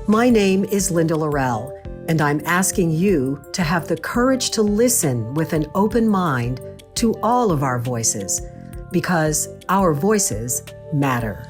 My name is Linda Lorelle, and I'm asking you to have the courage to listen with an open mind to all of our voices, because our voices matter.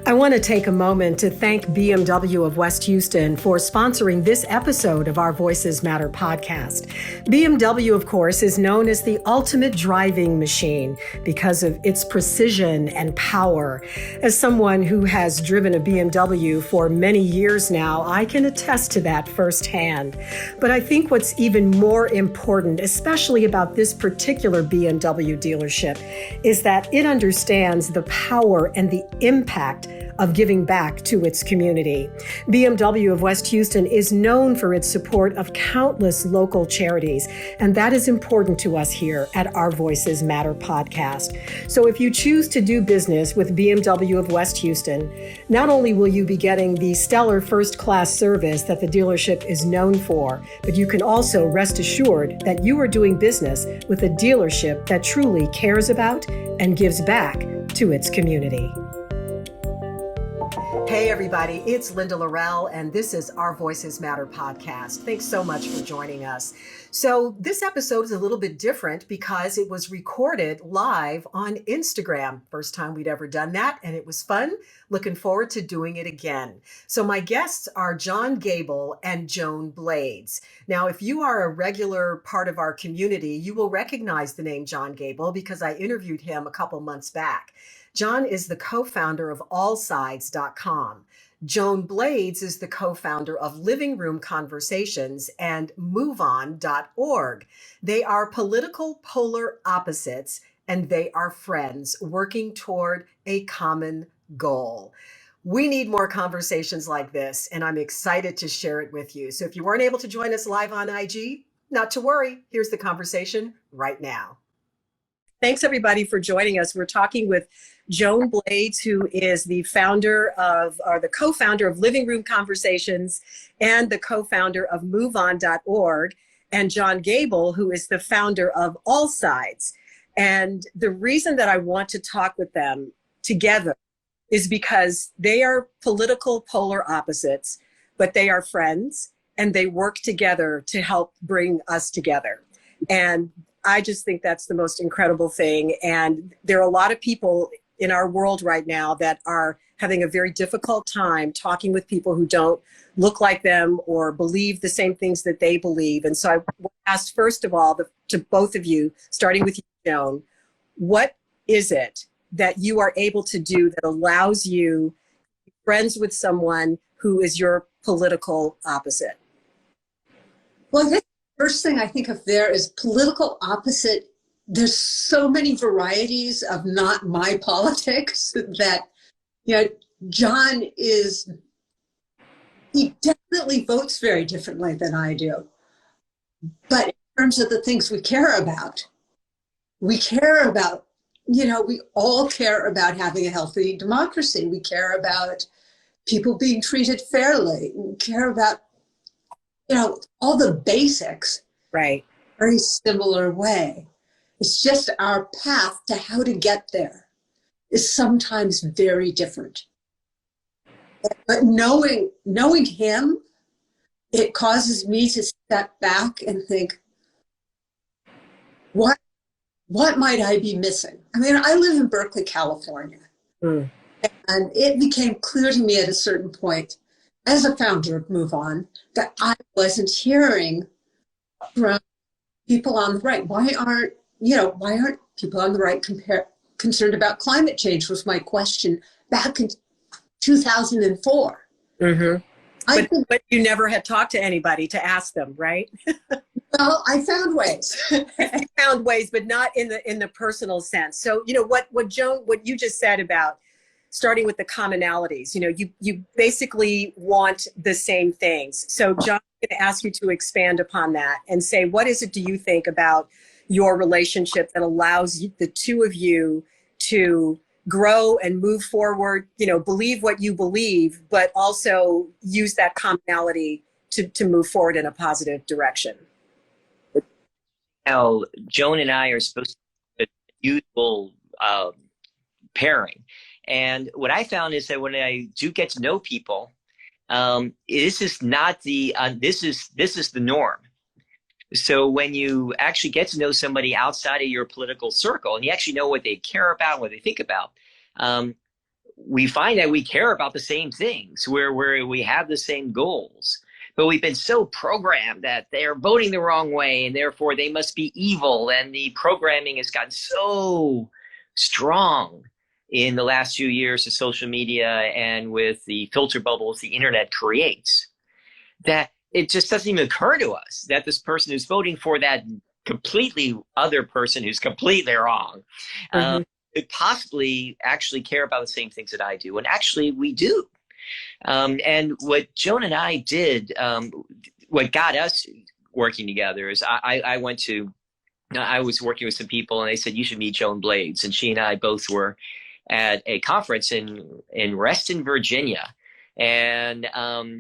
I want to take a moment to thank BMW of West Houston for sponsoring this episode of our Voices Matter podcast. BMW, of course, is known as the ultimate driving machine because of its precision and power. As someone who has driven a BMW for many years now, I can attest to that firsthand. But I think what's even more important, especially about this particular BMW dealership, is that it understands the power and the impact of giving back to its community. BMW of West Houston is known for its support of countless local charities, and that is important to us here at our Voices Matter podcast. So if you choose to do business with BMW of West Houston, not only will you be getting the stellar first-class service that the dealership is known for, but you can also rest assured that you are doing business with a dealership that truly cares about and gives back to its community. Hey everybody, it's Linda Lorelle, and this is our Voices Matter podcast. Thanks so much for joining us. So this episode is a little bit different because it was recorded live on Instagram. First time we'd ever done that, and it was fun. Looking forward to doing it again. So my guests are Gable and Joan Blades. Now, if you are a regular part of our community, you will recognize the name Gable because I interviewed him a couple months back. John is the co-founder of allsides.com. Joan Blades is the co-founder of Living Room Conversations and MoveOn.org. They are political polar opposites, and they are friends working toward a common goal. We need more conversations like this, and I'm excited to share it with you. So if you weren't able to join us live on IG, not to worry. Here's the conversation right now. Thanks, everybody, for joining us. We're talking with Joan Blades, who is the co-founder of Living Room Conversations and the co-founder of MoveOn.org, and Joan Gable, who is the founder of All Sides. And the reason that I want to talk with them together is because they are political polar opposites, but they are friends, and they work together to help bring us together. And I just think that's the most incredible thing. And there are a lot of people in our world right now that are having a very difficult time talking with people who don't look like them or believe the same things that they believe. And so I asked, first of all, to both of you, starting with you, Joan, what is it that you are able to do that allows you to be friends with someone who is your political opposite? Well, the first thing I think of there is political opposite. There's so many varieties of not my politics that, John he definitely votes very differently than I do. But in terms of the things we care about, we all care about having a healthy democracy. We care about people being treated fairly. We care about all the basics, right? Very similar way. It's just our path to how to get there is sometimes very different. But knowing him, it causes me to step back and think, what might I be missing? I mean, I live in Berkeley, California, and it became clear to me at a certain point as a founder of MoveOn that I wasn't hearing from people on the right. Why aren't people on the right concerned about climate change was my question back in 2004. Mm-hmm. But you never had talked to anybody to ask them, right? Well, I found ways. You found ways, but not in the personal sense. So, what Joan, what you just said about starting with the commonalities, you basically want the same things. So John, I'm going to ask you to expand upon that and say, what is it do you think about your relationship that allows the two of you to grow and move forward, believe what you believe, but also use that commonality to move forward in a positive direction? Joan and I are supposed to be usual preparing. And what I found is that when I do get to know people, this is not the this is the norm. So when you actually get to know somebody outside of your political circle, and you actually know what they care about, what they think about, we find that we care about the same things, where we have the same goals. But we've been so programmed that they're voting the wrong way, and therefore they must be evil. And the programming has gotten so strong in the last few years of social media and with the filter bubbles the internet creates, that it just doesn't even occur to us that this person who's voting for that completely other person who's completely wrong could possibly actually care about the same things that I do. And actually we do. And what Joan and I did, what got us working together is I was working with some people, and they said, you should meet Joan Blades. And she and I both were at a conference in Reston, Virginia. And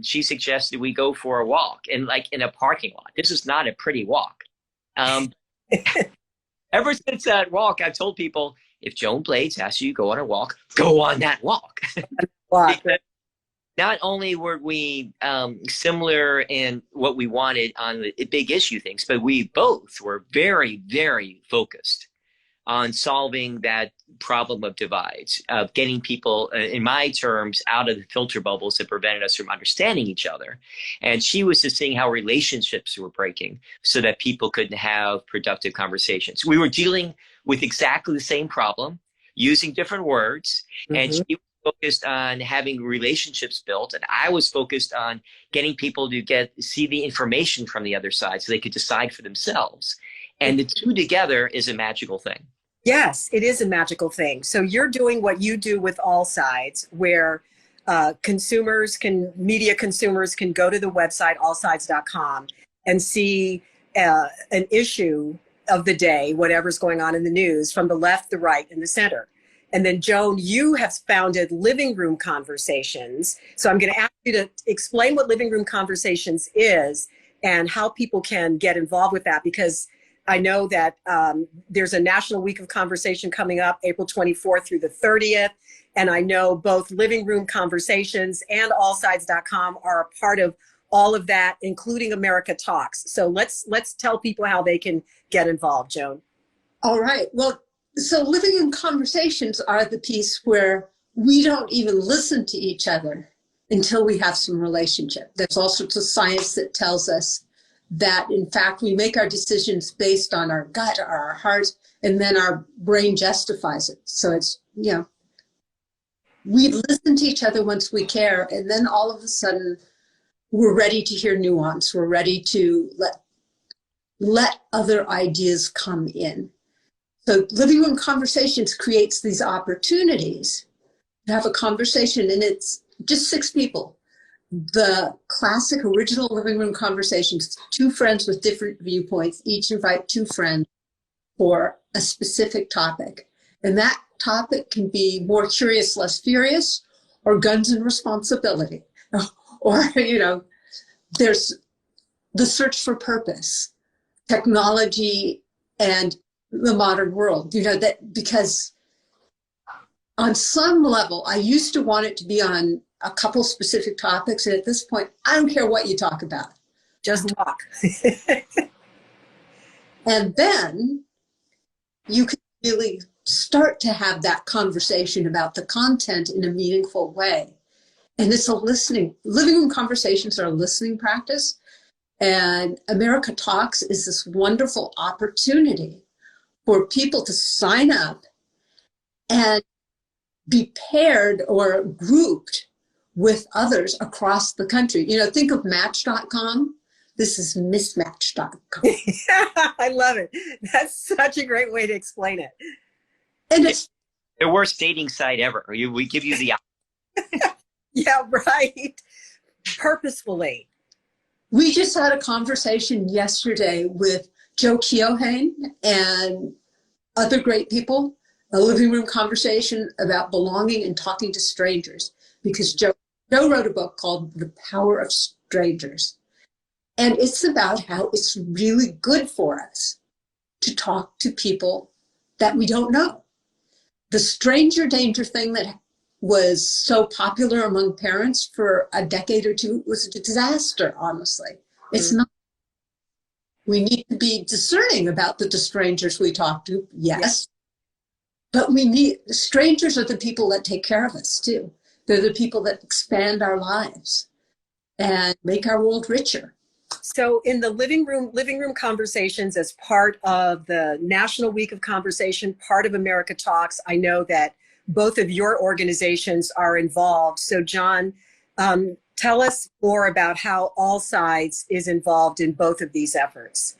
she suggested we go for a walk in a parking lot. This is not a pretty walk. Ever since that walk, I've told people, if Joan Blades asks you to go on a walk, go on that walk. Not only were we similar in what we wanted on the big issue things, but we both were very, very focused on solving that problem of divides, of getting people, in my terms, out of the filter bubbles that prevented us from understanding each other. And she was just seeing how relationships were breaking so that people couldn't have productive conversations. We were dealing with exactly the same problem, using different words, and she was focused on having relationships built, and I was focused on getting people to see the information from the other side so they could decide for themselves. And the two together is a magical thing. Yes, it is a magical thing. So you're doing what you do with All Sides, where media consumers can go to the website allsides.com and see an issue of the day, whatever's going on in the news, from the left, the right, and the center. And then, Joan, you have founded Living Room Conversations. So I'm going to ask you to explain what Living Room Conversations is and how people can get involved with that, because I know that there's a National Week of Conversation coming up, April 24th through the 30th. And I know both Living Room Conversations and allsides.com are a part of all of that, including America Talks. So let's tell people how they can get involved, Joan. All right. Well, so Living Room Conversations are the piece where we don't even listen to each other until we have some relationship. There's all sorts of science that tells us that, in fact, we make our decisions based on our gut or our heart, and then our brain justifies it. So it's, we listen to each other once we care, and then all of a sudden we're ready to hear nuance. We're ready to let other ideas come in. So Living Room Conversations creates these opportunities to have a conversation, and it's just 6 people. The classic original Living Room Conversations, 2 friends with different viewpoints, each invite 2 friends for a specific topic. And that topic can be more curious, less furious, or guns and responsibility. Or, there's the search for purpose, technology, and the modern world. That because on some level, I used to want it to be on a couple specific topics, and at this point, I don't care what you talk about. Just talk. And then you can really start to have that conversation about the content in a meaningful way. And it's Living Room Conversations are a listening practice. And America Talks is this wonderful opportunity for people to sign up and be paired or grouped with others across the country. Think of Match.com. This is Mismatch.com. I love it. That's such a great way to explain it. And it's the worst dating site ever. We give you the Yeah, right. Purposefully. We just had a conversation yesterday with Joe Keohane and other great people, a Living Room Conversation about belonging and talking to strangers, because Joe wrote a book called The Power of Strangers. And it's about how it's really good for us to talk to people that we don't know. the stranger danger thing that was so popular among parents for a decade or two was a disaster, honestly. It's not. We need to be discerning about the strangers we talk to, yes. But strangers are the people that take care of us too. They're the people that expand our lives and make our world richer. So in the living room conversations, as part of the National Week of Conversation, part of America Talks, I know that both of your organizations are involved. So John, tell us more about how All Sides is involved in both of these efforts.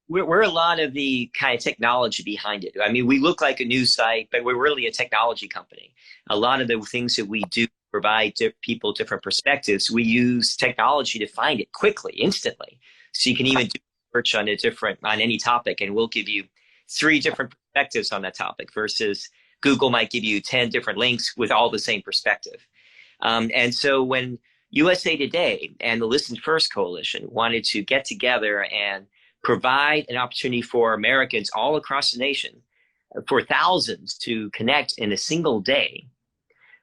We're a lot of the kind of technology behind it. I mean, we look like a news site, but we're really a technology company. A lot of the things that we do provide people different perspectives. We use technology to find it quickly, instantly. So you can even do research on any topic, and we'll give you 3 different perspectives on that topic versus Google might give you 10 different links with all the same perspective. And so when USA Today and the Listen First Coalition wanted to get together and provide an opportunity for Americans all across the nation, for thousands to connect in a single day,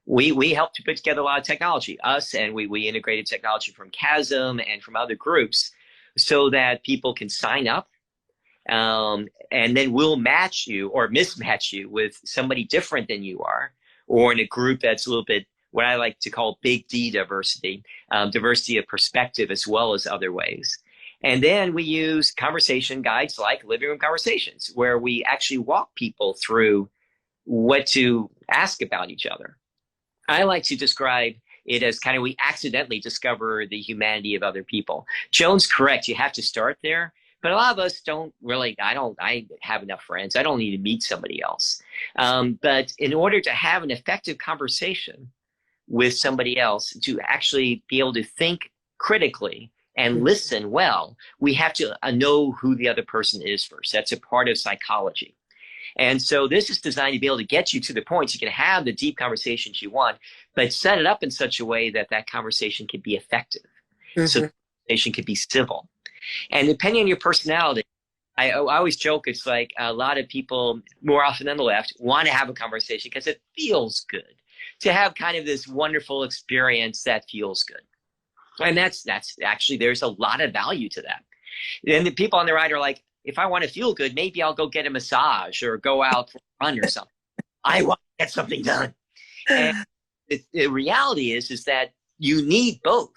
we helped to put together a lot of technology, and we integrated technology from Chasm and from other groups so that people can sign up, and then we'll match you or mismatch you with somebody different than you are, or in a group that's a little bit what I like to call big D diversity, diversity of perspective as well as other ways. And then we use conversation guides like Living Room Conversations, where we actually walk people through what to ask about each other. I like to describe it as kind of we accidentally discover the humanity of other people. Joan's correct. You have to start there. But a lot of us don't really, I have enough friends. I don't need to meet somebody else. But in order to have an effective conversation with somebody else, to actually be able to think critically and listen well, we have to know who the other person is first. That's a part of psychology. And so this is designed to be able to get you to the point so you can have the deep conversations you want, but set it up in such a way that that conversation can be effective. So the conversation can be civil. And depending on your personality, I always joke, it's like a lot of people, more often than the left, want to have a conversation because it feels good to have kind of this wonderful experience that feels good. And that's actually, there's a lot of value to that. And the people on the right are like, if I want to feel good, maybe I'll go get a massage or go out for a run or something. I want to get something done. And the reality is that you need both.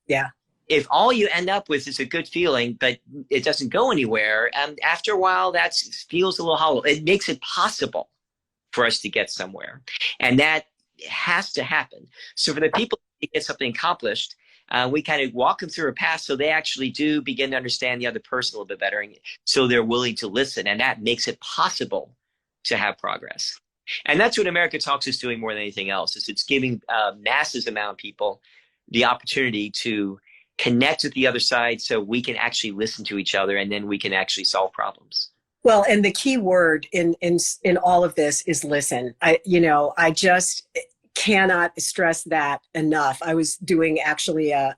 Yeah. If all you end up with is a good feeling, but it doesn't go anywhere, after a while, that feels a little hollow. It makes it possible for us to get somewhere. And that has to happen. So for the people to get something accomplished, we kind of walk them through a path so they actually do begin to understand the other person a little bit better. And so they're willing to listen. And that makes it possible to have progress. And that's what America Talks is doing more than anything else, is it's giving masses amount of people the opportunity to connect with the other side so we can actually listen to each other and then we can actually solve problems. Well, and the key word in all of this is listen. I just cannot stress that enough. I was doing actually a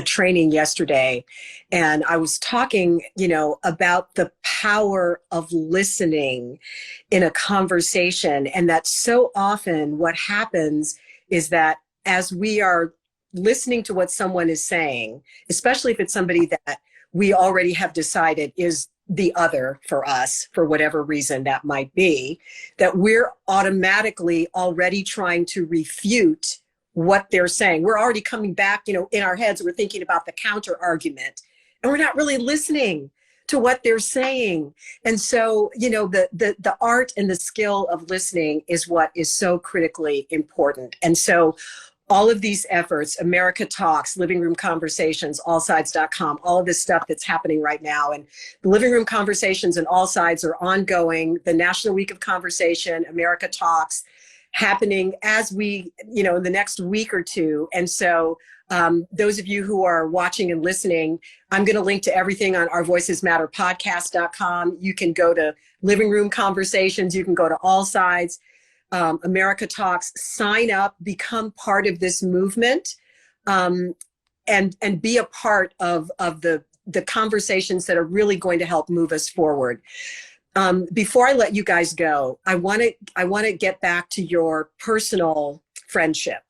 training yesterday, and I was talking, about the power of listening in a conversation. And that so often what happens is that as we are listening to what someone is saying, especially if it's somebody that we already have decided is the other for us, for whatever reason that might be, that we're automatically already trying to refute what they're saying. We're already coming back, in our heads, we're thinking about the counter argument, and we're not really listening to what they're saying. And so, the art and the skill of listening is what is so critically important. And so all of these efforts, America Talks, Living Room Conversations, allsides.com, all of this stuff that's happening right now. And the Living Room Conversations and All Sides are ongoing. The National Week of Conversation, America Talks, happening as we, in the next week or two. And so those of you who are watching and listening, I'm going to link to everything on ourvoicesmatterpodcast.com. You can go to Living Room Conversations. You can go to All Sides. America Talks, sign up, become part of this movement, and be a part of the conversations that are really going to help move us forward. Before I let you guys go, I want to get back to your personal friendship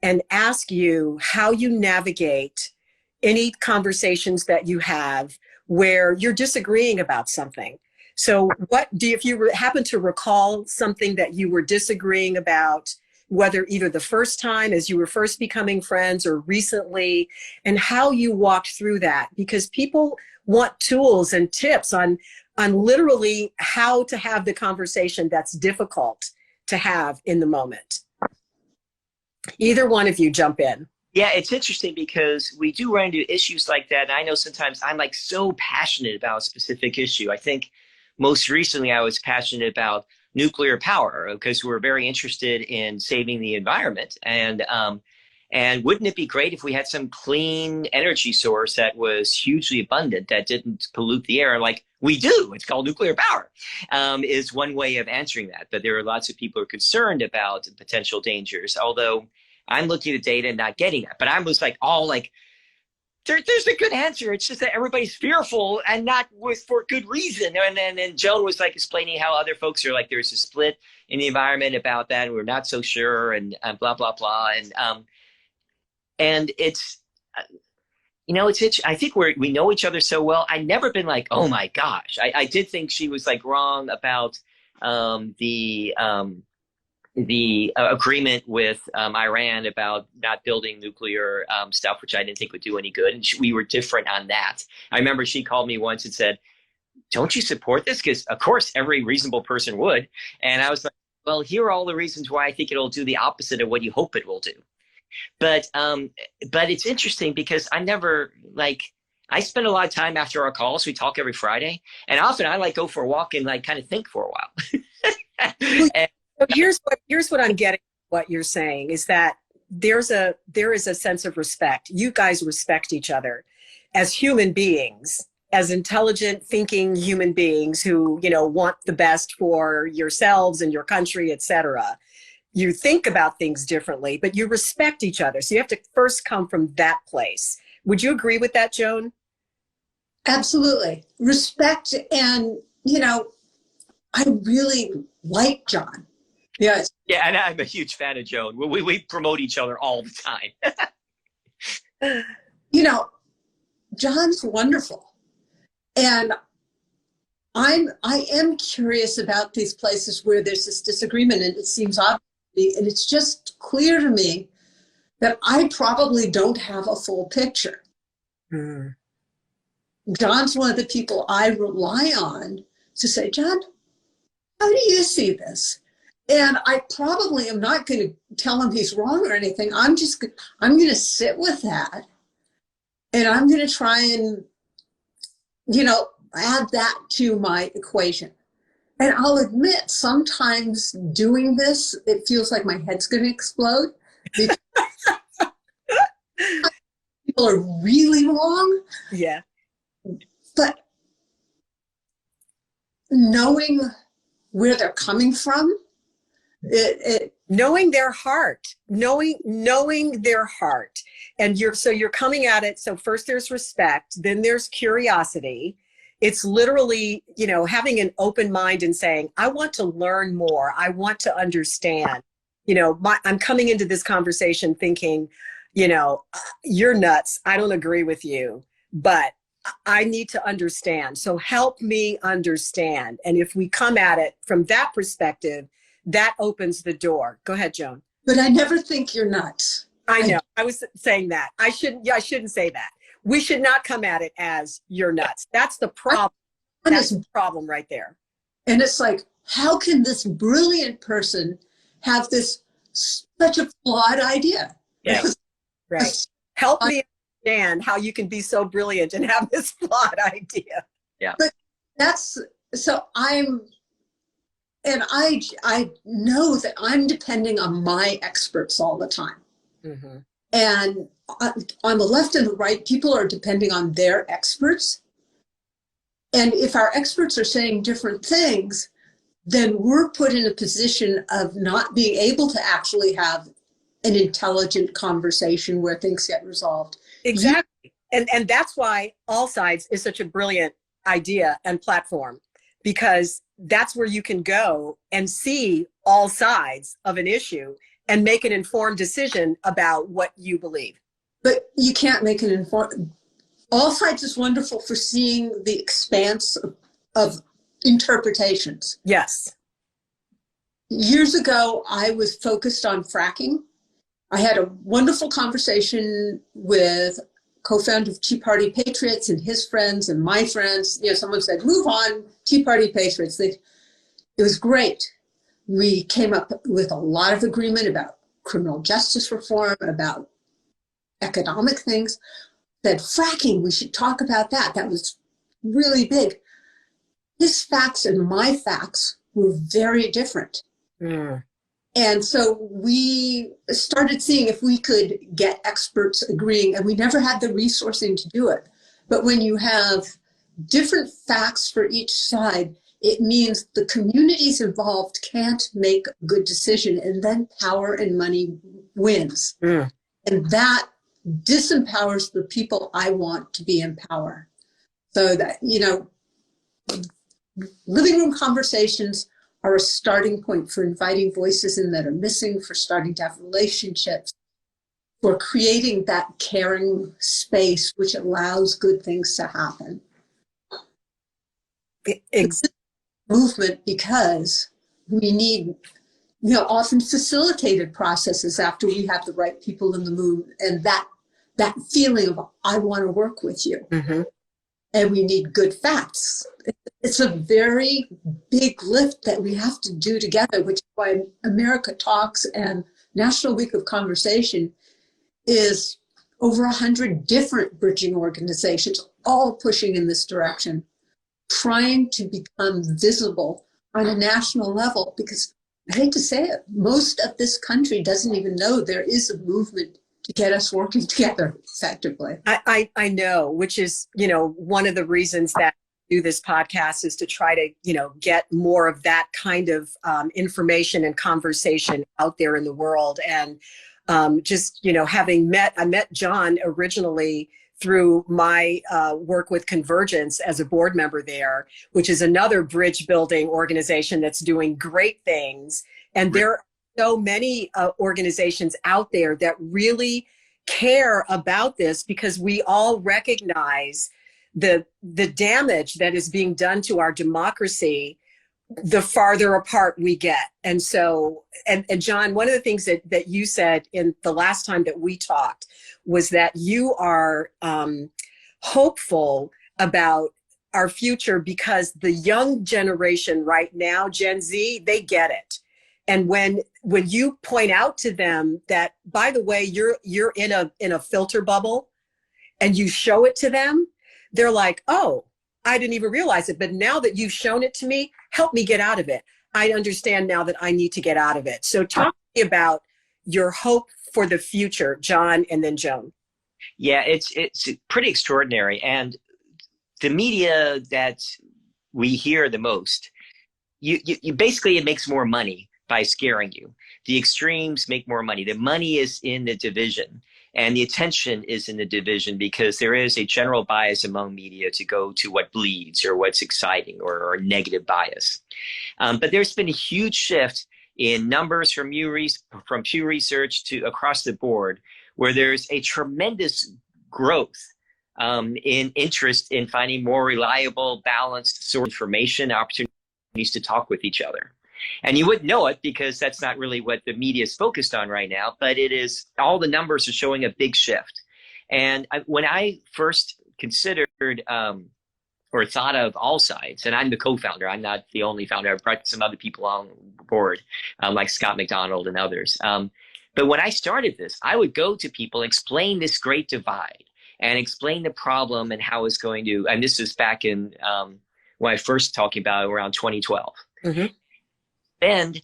and ask you how you navigate any conversations that you have where you're disagreeing about something. So if you happen to recall something that you were disagreeing about, whether either the first time as you were first becoming friends or recently, and how you walked through that, because people want tools and tips on literally how to have the conversation that's difficult to have in the moment. Either one of you jump in. Yeah, it's interesting because we do run into issues like that. And I know sometimes I'm like so passionate about a specific issue. I think most recently I was passionate about nuclear power because we're very interested in saving the environment. And wouldn't it be great if we had some clean energy source that was hugely abundant, that didn't pollute the air? Like we do. It's called nuclear power, is one way of answering that. But there are lots of people who are concerned about potential dangers, although I'm looking at the data and not getting that. But I was like, all like, there's a good answer. It's just that everybody's fearful and not for good reason. And Joan was like explaining how other folks are like, there's a split in the environment about that. And we're not so sure and blah, blah, blah. And it's, I think we know each other so well. I never been like, oh my gosh. I did think she was like wrong about the agreement with Iran about not building nuclear stuff, which I didn't think would do any good. And we were different on that. I remember she called me once and said, don't you support this? Because of course, every reasonable person would. And I was like, well, here are all the reasons why I think it'll do the opposite of what you hope it will do. But it's interesting because I spend a lot of time after our calls. We talk every Friday. And often I like go for a walk and like kind of think for a while. And, so here's what I'm getting. What you're saying is that there is a sense of respect. You guys respect each other as human beings, as intelligent, thinking human beings who want the best for yourselves and your country, etc. You think about things differently, but you respect each other. So you have to first come from that place. Would you agree with that, Joan? Absolutely. Respect, and I really like John. Yes. Yeah, and I'm a huge fan of Joan. We promote each other all the time. John's wonderful. And I am curious about these places where there's this disagreement, and it seems obvious, and it's just clear to me that I probably don't have a full picture. Mm. John's one of the people I rely on to say, John, how do you see this? And I probably am not going to tell him he's wrong or anything. I'm going to sit with that. And I'm going to try and, add that to my equation. And I'll admit, sometimes doing this, it feels like my head's going to explode. Because people are really wrong. Yeah. But knowing where they're coming from, knowing their heart, knowing their heart, and you're coming at it. So first there's respect, then there's curiosity. It's literally, having an open mind and saying, I want to learn more. I want to understand. I'm coming into this conversation thinking, you're nuts. I don't agree with you, but I need to understand. So help me understand. And if we come at it from that perspective, that opens the door. Go ahead, Joan. But I never think you're nuts. I know. I was saying that. I shouldn't say that. We should not come at it as you're nuts. That's the problem. That's the problem right there. And it's like, how can this brilliant person have such a flawed idea? Yeah. Right. Help me understand how you can be so brilliant and have this flawed idea. Yeah. But I know that I'm depending on my experts all the time. Mm-hmm. And on the left and the right, people are depending on their experts. And if our experts are saying different things, then we're put in a position of not being able to actually have an intelligent conversation where things get resolved. Exactly. And that's why All Sides is such a brilliant idea and platform, because that's where you can go and see all sides of an issue and make an informed decision about what you believe. But you can't make an informed. All sides is wonderful for seeing the expanse of interpretations. Yes. Years ago, I was focused on fracking. I had a wonderful conversation with co-founder of Tea Party Patriots and his friends and my friends. You know, someone said, "Move on, Tea Party Patriots." It was great. We came up with a lot of agreement about criminal justice reform, about economic things. Said, fracking, we should talk about that. That was really big. His facts and my facts were very different. Mm. And so we started seeing if we could get experts agreeing, and we never had the resourcing to do it. But when you have different facts for each side, it means the communities involved can't make a good decision, and then power and money wins. Mm. And that disempowers the people I want to be in power. So that, you know, living room conversations are a starting point for inviting voices in that are missing, for starting to have relationships, for creating that caring space which allows good things to happen. Movement, because we need, you know, often facilitated processes after we have the right people in the room, and that feeling of, I want to work with you. Mm-hmm. And we need good facts. It's a very big lift that we have to do together, which is why America Talks and National Week of Conversation is over 100 different bridging organizations, all pushing in this direction, trying to become visible on a national level, because I hate to say it, most of this country doesn't even know there is a movement to get us working together effectively. I know, which is, you know, one of the reasons that I do this podcast is to try to, you know, get more of that kind of information and conversation out there in the world. And just, you know, I met John originally through my work with Convergence as a board member there, which is another bridge building organization that's doing great things. And there are so many organizations out there that really care about this, because we all recognize the damage that is being done to our democracy the farther apart we get. And so, and John, one of the things that you said in the last time that we talked was that you are hopeful about our future because the young generation right now, Gen Z, they get it. And when you point out to them that, by the way, you're in a filter bubble, and you show it to them, they're like, oh, I didn't even realize it. But now that you've shown it to me, help me get out of it. I understand now that I need to get out of it. So talk to me about your hope for the future, John, and then Joan. Yeah, it's pretty extraordinary. And the media that we hear the most, you basically, it makes more money by scaring you. The extremes make more money. The money is in the division, and the attention is in the division, because there is a general bias among media to go to what bleeds or what's exciting, or negative bias. But there's been a huge shift in numbers from Pew Research to across the board, where there's a tremendous growth in interest in finding more reliable, balanced source of information, opportunities to talk with each other. And you wouldn't know it because that's not really what the media is focused on right now, but it is, all the numbers are showing a big shift. And when I first considered or thought of all sides, and I'm the co-founder, I'm not the only founder, I've brought some other people on board, like Scott McDonald and others. But when I started this, I would go to people, explain this great divide, and explain the problem and how it's going to, and this is back in when I first talking about around 2012. Mm-hmm. Spend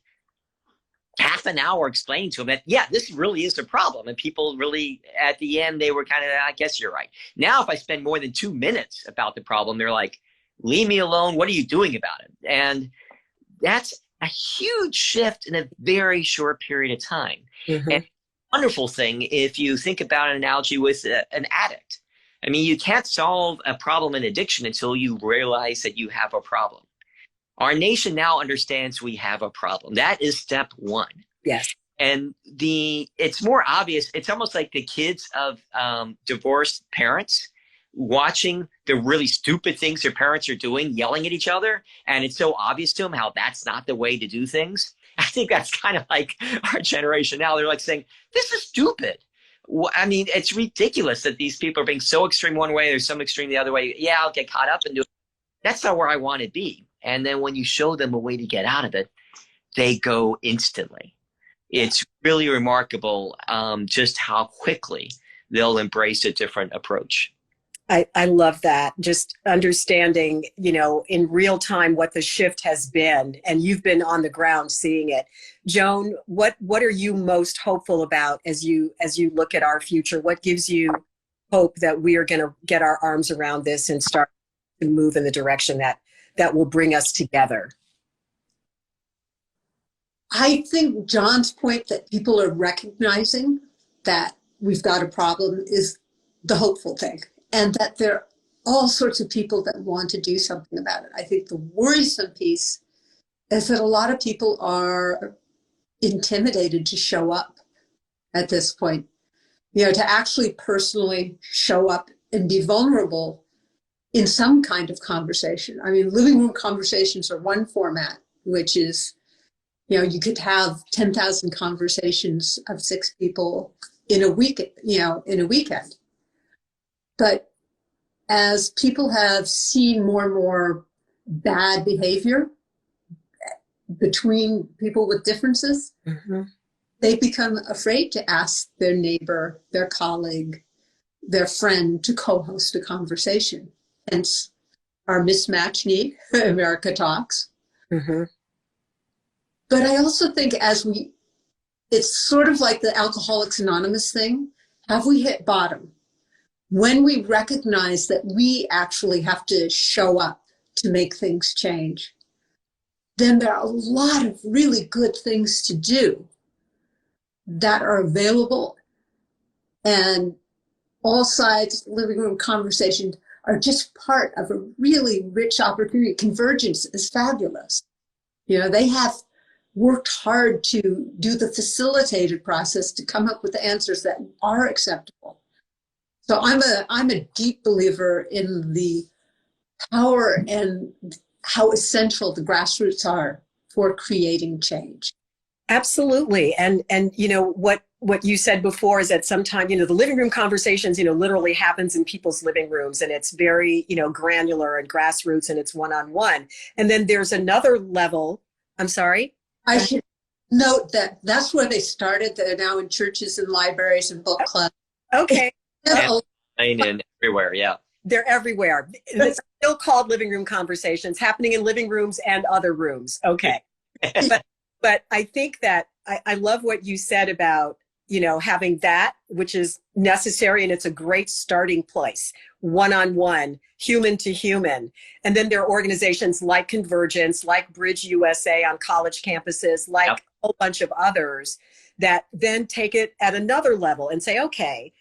half an hour explaining to them that, yeah, this really is a problem. And people really, at the end, they were kind of, I guess you're right. Now, if I spend more than 2 minutes about the problem, they're like, leave me alone. What are you doing about it? And that's a huge shift in a very short period of time. Mm-hmm. And wonderful thing, if you think about an analogy with an addict. I mean, you can't solve a problem in addiction until you realize that you have a problem. Our nation now understands we have a problem. That is step one. Yes. And it's more obvious. It's almost like the kids of divorced parents watching the really stupid things their parents are doing, yelling at each other. And it's so obvious to them how that's not the way to do things. I think that's kind of like our generation now. They're like saying, this is stupid. I mean, it's ridiculous that these people are being so extreme one way or some extreme the other way. Yeah, I'll get caught up and do it. That's not where I want to be. And then when you show them a way to get out of it, they go instantly. It's really remarkable just how quickly they'll embrace a different approach. I love that. Just understanding, in real time what the shift has been, and you've been on the ground seeing it. Joan, what are you most hopeful about as you look at our future? What gives you hope that we are going to get our arms around this and start to move in the direction that will bring us together? I think John's point that people are recognizing that we've got a problem is the hopeful thing, and that there are all sorts of people that want to do something about it. I think the worrisome piece is that a lot of people are intimidated to show up at this point, to actually personally show up and be vulnerable in some kind of conversation. I mean, living room conversations are one format, which is, you could have 10,000 conversations of 6 people in a week, in a weekend. But as people have seen more and more bad behavior between people with differences, they become afraid to ask their neighbor, their colleague, their friend to co-host a conversation. Hence our mismatch need, America Talks. But I also think it's sort of like the Alcoholics Anonymous thing. Have we hit bottom? When we recognize that we actually have to show up to make things change, then there are a lot of really good things to do that are available. And all sides living room conversations are just part of a really rich opportunity. Convergence is fabulous. They have worked hard to do the facilitated process to come up with the answers that are acceptable. So I'm a deep believer in the power and how essential the grassroots are for creating change. Absolutely. And what you said before is that sometimes, the living room conversations, literally happens in people's living rooms, and it's very, granular and grassroots, and it's one-on-one. And then there's another level. I'm sorry? I should note that that's where they started. They're now in churches and libraries and book clubs. Okay. And everywhere, yeah. They're everywhere. It's still called living room conversations, happening in living rooms and other rooms. Okay. But I think that I love what you said about, having that, which is necessary, and it's a great starting place, one-on-one, human to human. And then there are organizations like Convergence, like Bridge USA on college campuses, like a whole bunch of others that then take it at another level and say, okay,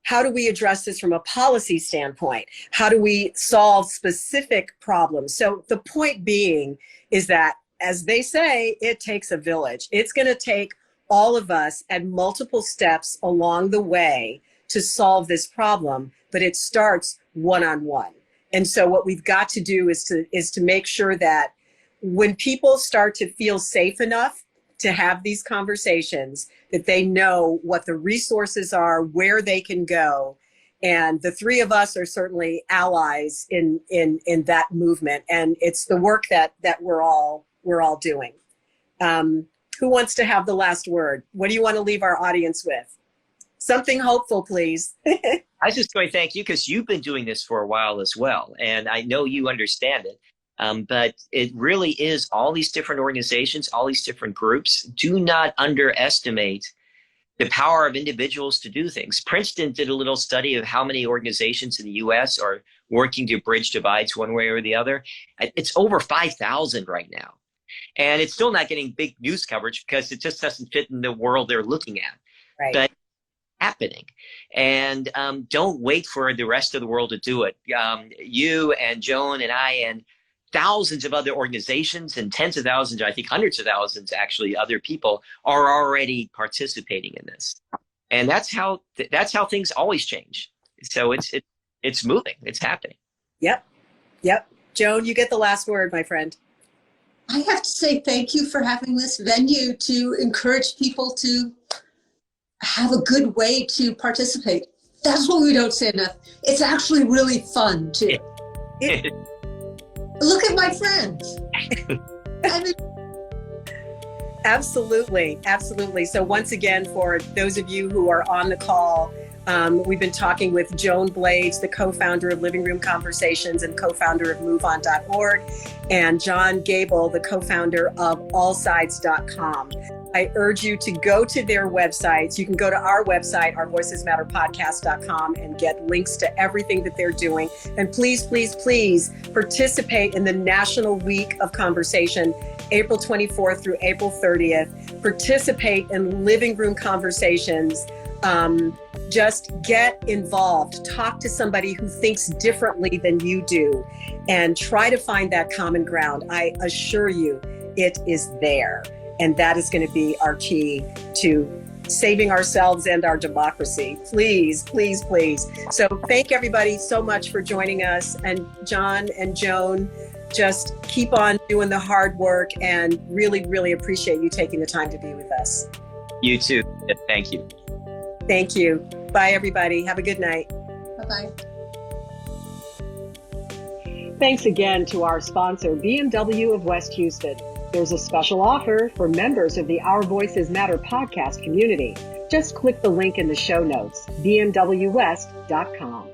how do we address this from a policy standpoint? How do we solve specific problems? So the point being is that, as they say, it takes a village. It's going to take all of us at multiple steps along the way to solve this problem, but it starts one-on-one. And so what we've got to do is to make sure that when people start to feel safe enough to have these conversations, that they know what the resources are, where they can go. And the three of us are certainly allies in that movement. And it's the work that we're all doing. Who wants to have the last word? What do you want to leave our audience with? Something hopeful, please. I just want to thank you because you've been doing this for a while as well. And I know you understand it. But it really is all these different organizations, all these different groups. Do not underestimate the power of individuals to do things. Princeton did a little study of how many organizations in the U.S. are working to bridge divides one way or the other. It's over 5,000 right now. And it's still not getting big news coverage because it just doesn't fit in the world they're looking at. Right. But happening. And don't wait for the rest of the world to do it. You and Joan and I and thousands of other organizations and tens of thousands, I think hundreds of thousands, actually, other people are already participating in this. And that's how things always change. So it's moving. It's happening. Yep. Joan, you get the last word, my friend. I have to say thank you for having this venue to encourage people to have a good way to participate. That's what we don't say enough. It's actually really fun too. Look at my friends. I mean, Absolutely. So once again, for those of you who are on the call, we've been talking with Joan Blades, the co-founder of Living Room Conversations and co-founder of MoveOn.org, and John Gable, the co-founder of allsides.com. I urge you to go to their websites. You can go to our website, ourvoicesmatterpodcast.com, and get links to everything that they're doing. And please, please, please participate in the National Week of Conversation, April 24th through April 30th. Participate in Living Room Conversations. Just get involved. Talk to somebody who thinks differently than you do and try to find that common ground. I assure you it is there. And that is going to be our key to saving ourselves and our democracy. Please, please, please. So thank everybody so much for joining us. And John and Joan, just keep on doing the hard work, and really, really appreciate you taking the time to be with us. You too. Thank you. Thank you. Bye, everybody. Have a good night. bye-bye. Thanks again to our sponsor, BMW of West Houston. There's a special offer for members of the Our Voices Matter podcast community. Just click the link in the show notes, bmwwest.com.